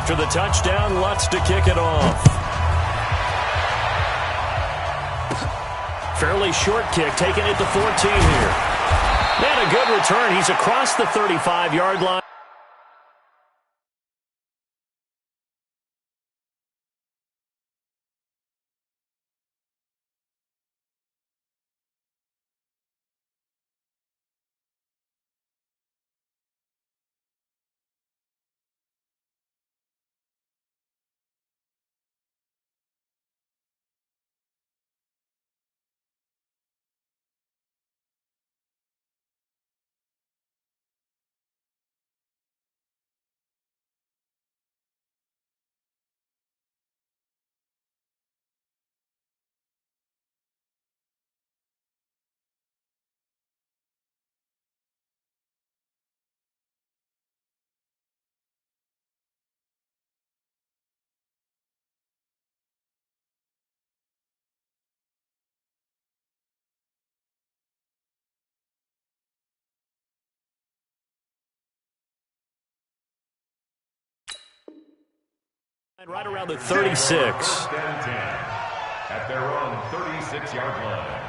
After the touchdown, Lutz to kick it off. Fairly short kick, taking it to 14 here. And a good return. He's across the 35-yard line. Right around the 36. At their own 36-yard line.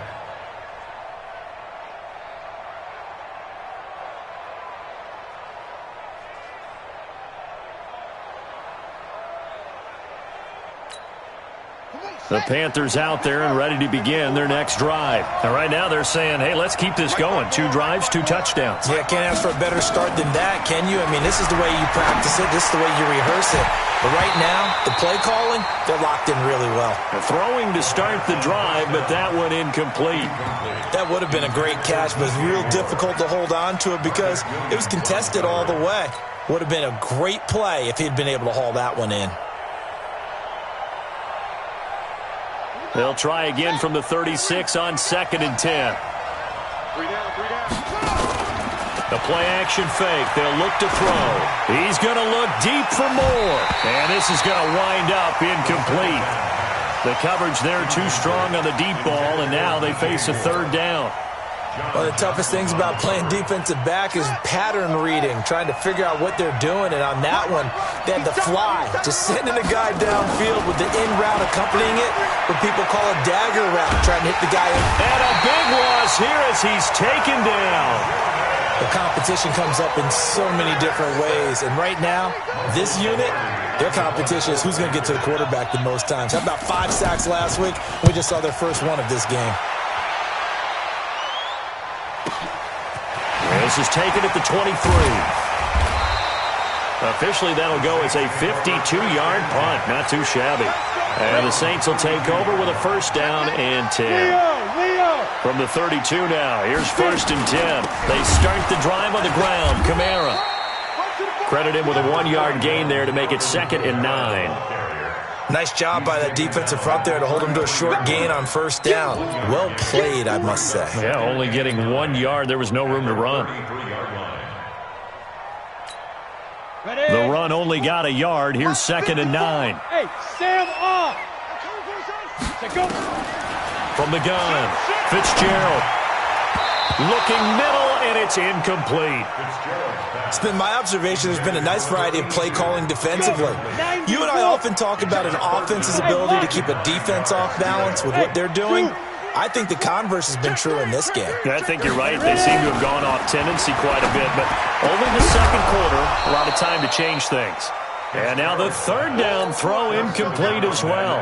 The Panthers out there and ready to begin their next drive. And right now they're saying, hey, let's keep this going. 2 drives, 2 touchdowns. Yeah, can't ask for a better start than that, can you? I mean, this is the way you practice it. This is the way you rehearse it. But right now, the play calling, they're locked in really well. Throwing to start the drive, but that one incomplete. That would have been a great catch, but it's real difficult to hold on to it because it was contested all the way. Would have been a great play if he'd been able to haul that one in. They'll try again from the 36 on 2nd and 10. 3 down, 3 down. The play-action fake. They'll look to throw. He's going to look deep for more. And this is going to wind up incomplete. The coverage there too strong on the deep ball, and now they face a 3rd down. One of the toughest things about playing defensive back is pattern reading, trying to figure out what they're doing. And on that one, they had the fly, just sending a guy downfield with the in route accompanying it, what people call a dagger route, trying to hit the guy in. And a big loss here as he's taken down. The competition comes up in so many different ways. And right now, this unit, their competition is who's going to get to the quarterback the most times. How about 5 sacks last week? We just saw their first one of this game. This is taken at the 23. Officially, that'll go as a 52-yard punt. Not too shabby. And the Saints will take over with a 1st down and 10. From the 32 now, here's 1st and 10. They start the drive on the ground. Kamara. Credit him with a 1-yard gain there to make it 2nd and 9. Nice job by that defensive front there to hold him to a short gain on 1st down. Well played, I must say. Yeah, only getting 1 yard. There was no room to run. The run only got a yard. Here's 2nd and 9. Hey, Sam off. Go. From the gun, Fitzgerald. Looking middle, and it's incomplete. It's been my observation there's been a nice variety of play calling defensively. You and I often talk about an offense's ability to keep a defense off balance with what they're doing. I think the converse has been true in this game. I think you're right. They seem to have gone off tendency quite a bit, but only the 2nd quarter, a lot of time to change things. And now the 3rd down throw incomplete as well.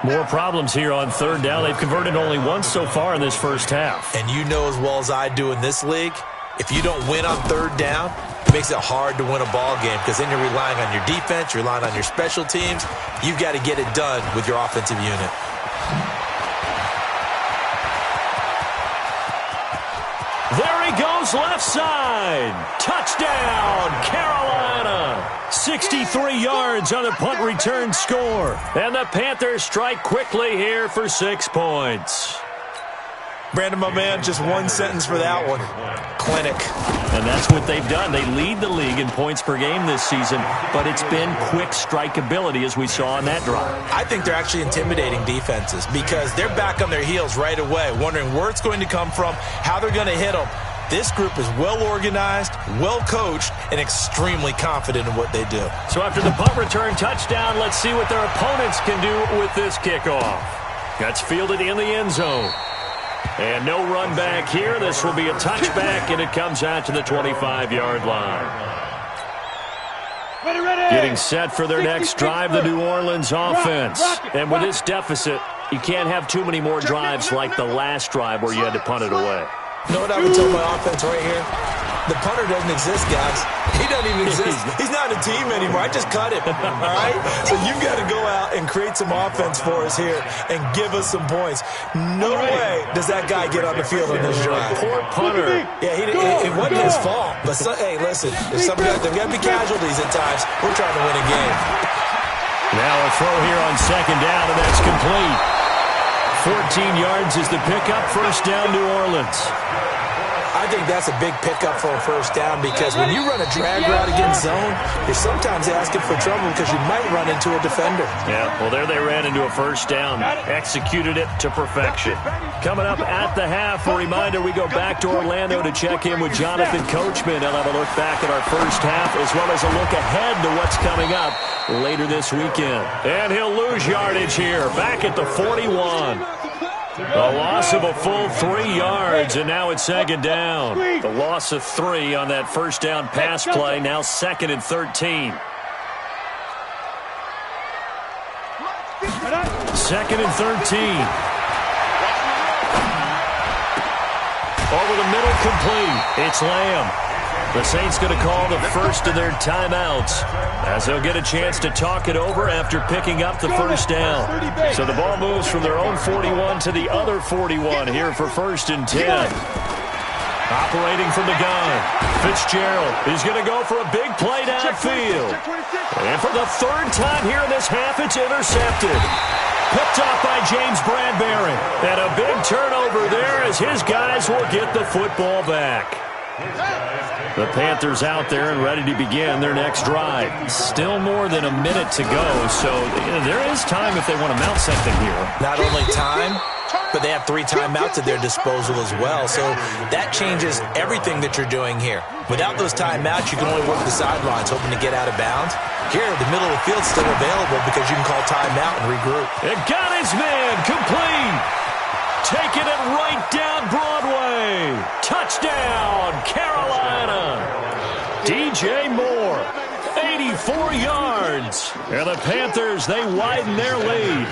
More problems here on 3rd down. They've converted only once so far in this first half. And you know as well as I do in this league, if you don't win on 3rd down, it makes it hard to win a ball game because then you're relying on your defense, you're relying on your special teams. You've got to get it done with your offensive unit. There he goes left side. Touchdown, Carolina. 63 yards on a punt return score. And the Panthers strike quickly here for 6 points. Brandon, my man, just one sentence for that one. Clinic. And that's what they've done. They lead the league in points per game this season, but it's been quick strikeability as we saw on that drive. I think they're actually intimidating defenses because they're back on their heels right away, wondering where it's going to come from, how they're going to hit them. This group is well organized, well coached, and extremely confident in what they do. So after the punt return touchdown, let's see what their opponents can do with this kickoff. That's fielded in the end zone. And no run back here. This will be a touchback, and it comes out to the 25-yard line. Getting set for their next drive, the New Orleans offense. And with this deficit, you can't have too many more drives like the last drive where you had to punt it away. You know what I would tell my offense right here? The punter doesn't exist, guys. He doesn't even exist. He's not a team anymore. I just cut him, all right? So you've got to go out and create some offense for us here and give us some points. No way does that guy get on the field in this drive. Poor punter. Yeah, it wasn't his fault. But, hey, listen, there's got to be casualties at times. We're trying to win a game. Now a throw here on second down, and that's complete. 14 yards is the pickup. First down, New Orleans. I think that's a big pickup for a first down because when you run a drag route against zone, you're sometimes asking for trouble because you might run into a defender. Yeah, well, there they ran into a first down. Executed it to perfection. Coming up at the half, a reminder, we go back to Orlando to check in with Jonathan Coachman. He'll have a look back at our first half as well as a look ahead to what's coming up later this weekend. And he'll lose yardage here, back at the 41. A loss of a full 3 yards, and now it's second down. The loss of 3 on that first down pass play, now 2nd and 13. 2nd and 13. Over the middle, complete. It's Lamb. The Saints going to call the first of their timeouts as they'll get a chance to talk it over after picking up the first down. So the ball moves from their own 41 to the other 41 here for 1st and 10. Operating from the gun, Fitzgerald is going to go for a big play downfield. And for the 3rd time here in this half, it's intercepted. Picked off by James Bradbury. And a big turnover there as his guys will get the football back. The Panthers out there and ready to begin their next drive. Still more than a minute to go, so there is time if they want to mount something here. Not only time, but they have 3 timeouts at their disposal as well, so that changes everything that you're doing here. Without those timeouts, you can only work the sidelines, hoping to get out of bounds. Here, the middle of the field's still available because you can call timeout and regroup. It got his man, complete. Taking it right down Broadway. Touchdown, Carolina. DJ Moore, 84 yards. And the Panthers, they widen their lead.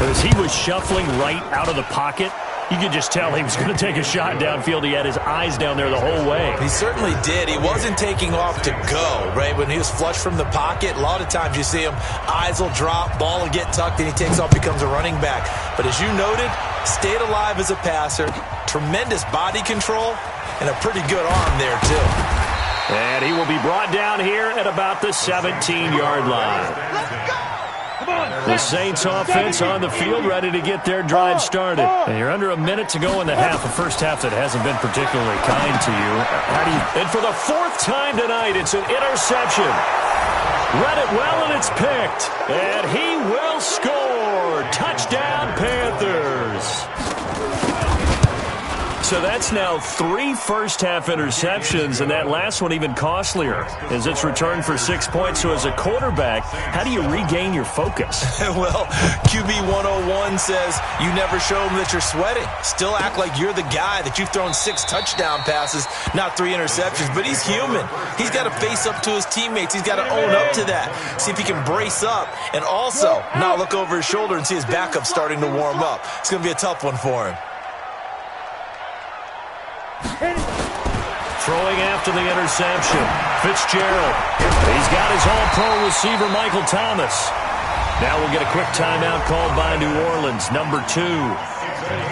As he was shuffling right out of the pocket, you could just tell he was going to take a shot downfield. He had his eyes down there the whole way. He certainly did. He wasn't taking off to go, right? When he was flush from the pocket, a lot of times you see him, eyes will drop, ball will get tucked, and he takes off, becomes a running back. But as you noted, stayed alive as a passer, tremendous body control, and a pretty good arm there, too. And he will be brought down here at about the 17-yard line. The Saints offense on the field, ready to get their drive started. And you're under a minute to go in the half, a first half that hasn't been particularly kind to you. And for the 4th time tonight, it's an interception. Read it well, and it's picked. And he will score. Touchdown, Panthers. So that's now 3 first-half interceptions, and that last one even costlier as it's returned for 6 points. So as a quarterback, how do you regain your focus? Well, QB 101 says you never show them that you're sweating. Still act like you're the guy, that you've thrown 6 touchdown passes, not 3 interceptions. But he's human. He's got to face up to his teammates. He's got to own up to that. See if he can brace up and also not look over his shoulder and see his backup starting to warm up. It's going to be a tough one for him. Throwing after the interception, Fitzgerald. He's got his all-pro receiver, Michael Thomas. Now we'll get a quick timeout called by New Orleans, number 2.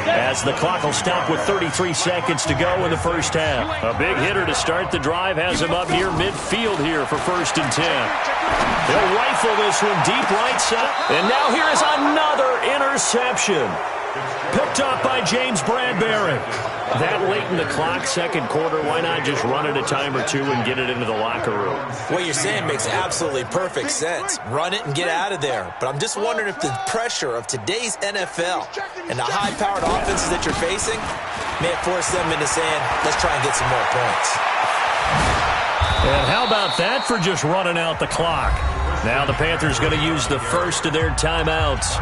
As the clock will stop with 33 seconds to go in the first half. A big hitter to start the drive has him up near midfield here for 1st and 10. They'll rifle this one deep right side. And now here is another interception. Picked up by James Bradbury. That late in the clock, second quarter, why not just run it a time or two and get it into the locker room? What you're saying makes absolutely perfect sense. Run it and get out of there. But I'm just wondering if the pressure of today's NFL and the high-powered offenses that you're facing may have forced them into saying, let's try and get some more points. And how about that for just running out the clock? Now the Panthers going to use the first of their timeouts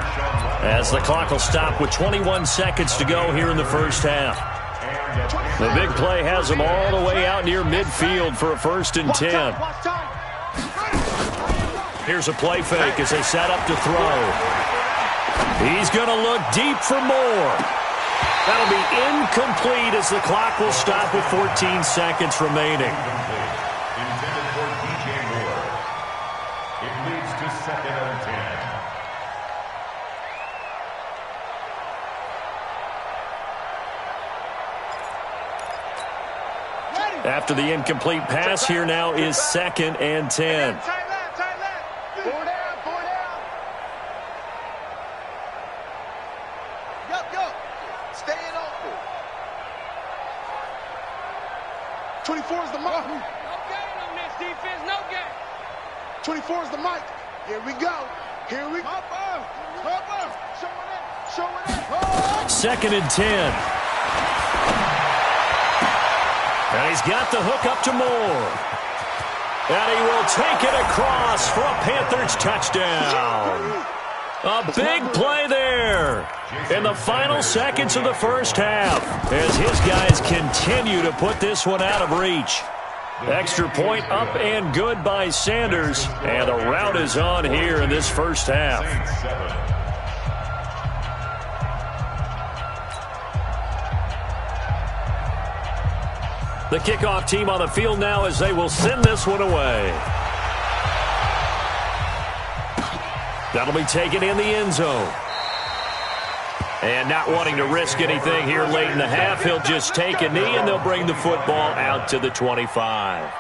as the clock will stop with 21 seconds to go here in the first half. The big play has them all the way out near midfield for a 1st and 10. Here's a play fake as they set up to throw. He's going to look deep for more. That'll be incomplete as the clock will stop with 14 seconds remaining. Intended for DJ Moore. It leads to 2nd and 10. After the incomplete pass, here now is 2nd and 10. Tight left. 4 down. Go. Staying open. 24 is the mic. No gain on this defense, no gain. 24 is the mic. Here we go. Hop up. Showing it. 2nd and 10. And he's got the hook up to Moore. And he will take it across for a Panthers touchdown. A big play there in the final seconds of the first half as his guys continue to put this one out of reach. Extra point up and good by Sanders. And the rout is on here in this first half. The kickoff team on the field now as they will send this one away. That'll be taken in the end zone. And not wanting to risk anything here late in the half, he'll just take a knee and they'll bring the football out to the 25.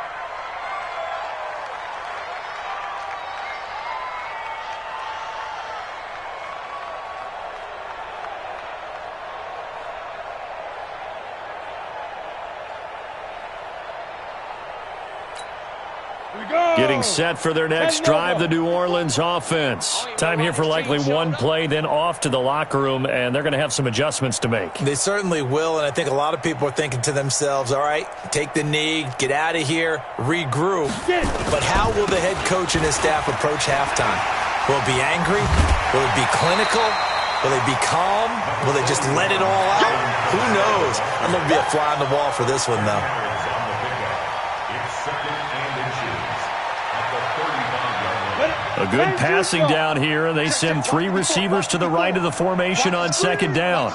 Getting set for their next drive, the New Orleans offense. Time here for likely one play, then off to the locker room, and they're going to have some adjustments to make. They certainly will, and I think a lot of people are thinking to themselves, all right, take the knee, get out of here, regroup. But how will the head coach and his staff approach halftime? Will it be angry? Will it be clinical? Will they be calm? Will they just let it all out? Who knows? I'm going to be a fly on the wall for this one, though. A good passing down here, and they send 3 receivers to the right of the formation on 2nd down.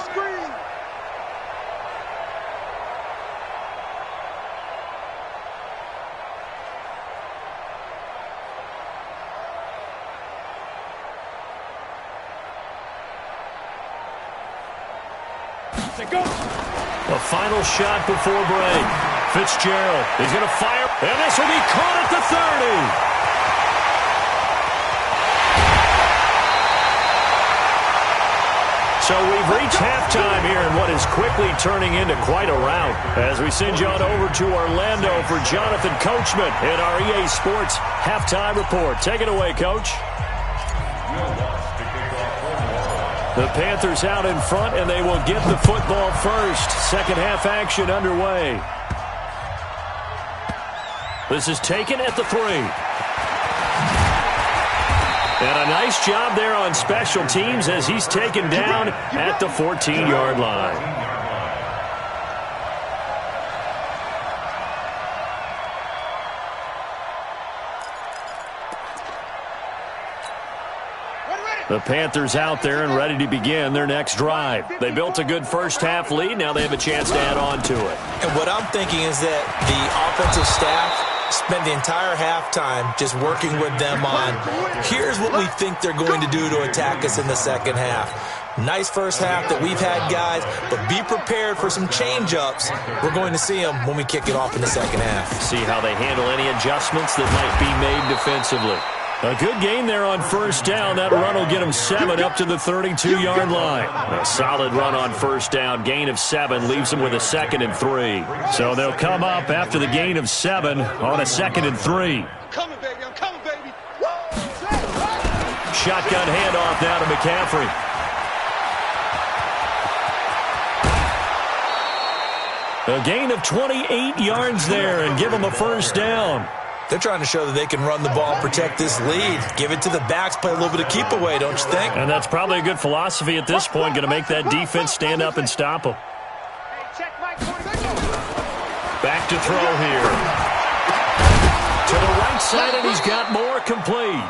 A final shot before break. Fitzgerald is going to fire, and this will be caught at the 30. So we've reached halftime here in what is quickly turning into quite a rout as we send you on over to Orlando for Jonathan Coachman in our EA Sports Halftime Report. Take it away, Coach. The Panthers out in front, and they will get the football first. Second half action underway. This is taken at the 3. And a nice job there on special teams as he's taken down at the 14-yard line. The Panthers out there and ready to begin their next drive. They built a good first half lead. Now they have a chance to add on to it. And what I'm thinking is that the offensive staff spend the entire halftime just working with them on, here's what we think they're going to do to attack us in the second half. Nice first half that we've had, guys, but be prepared for some change-ups. We're going to see them when we kick it off in the second half. See how they handle any adjustments that might be made defensively. A good gain there on first down. That run will get them 7 up to the 32-yard line. A solid run on first down. Gain of 7 leaves them with a 2nd and 3. So they'll come up after the gain of 7 on a 2nd and 3. I'm coming, baby. I'm coming, baby. Shotgun handoff now to McCaffrey. A gain of 28 yards there and give them a first down. They're trying to show that they can run the ball, protect this lead. Give it to the backs, play a little bit of keep away, don't you think? And that's probably a good philosophy at this point, going to make that defense stand up and stop them. Back to throw here. To the right side, and he's got more complete.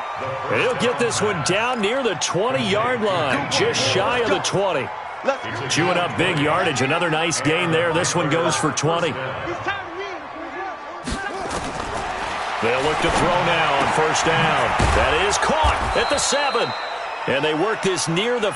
He'll get this one down near the 20-yard line, just shy of the 20. Chewing up big yardage. Another nice gain there. This one goes for 20. They'll look to throw now on first down. That is caught at the 7. And they work this near the